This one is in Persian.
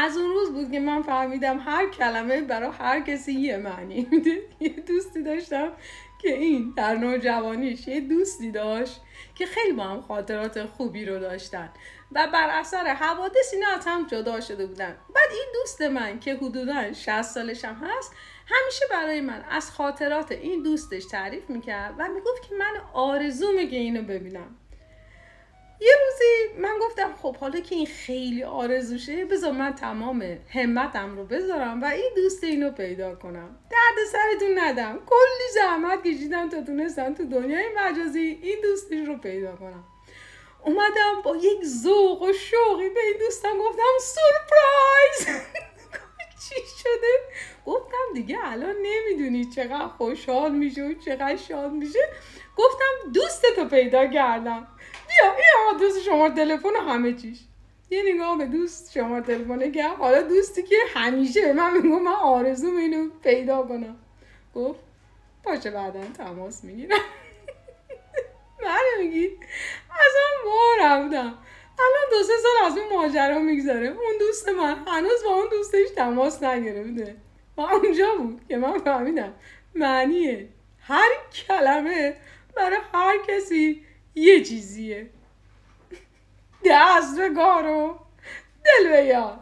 از اون روز بود که من فهمیدم هر کلمه برای هر کسی یه معنی میده. یه دوستی داشتم که این در نوجوانیش یه دوستی داشت که خیلی با هم خاطرات خوبی رو داشتن و بر اثر حوادث اینا از هم جدا شده بودن. بعد این دوست من که حدوداً 60 سالش هم هست همیشه برای من از خاطرات این دوستش تعریف میکرد و میگفت که من آرزومه که اینو ببینم. یه روزی من گفتم خب حالا که این خیلی آرزوشه بذار من تمام همتم رو بذارم و این دوست اینو پیدا کنم، درد سرتون ندم، کلی زحمت کشیدم تا تونستم تو دنیای مجازی این دوستش رو پیدا کنم. اومدم با یک ذوق و شوقی به این دوستم گفتم سورپرایز. چی شده؟ گفتم دیگه الان نمیدونی چقدر خوشحال میشه و چقدر شاد میشه. گفتم دوستتو پیدا کردم، بیا این دوست شماره تلفن و همه چیش. یه نگاه به دوست شماره تلفن کرد، حالا دوستی که همیشه به من میگه من آرزوم اینو پیدا کنم. گفت باشه بعدا تماس میگیرم. من میگی اصلا ما رفتم الان 2-3 سال از اون ماجرا میگذره، اون دوست من هنوز با اون دوستش تماس نگرفته و اونجا بود که من فهمیدم معنی هر کلمه برای هر کسی یه چیزیه. دست به کار و دل به یاد.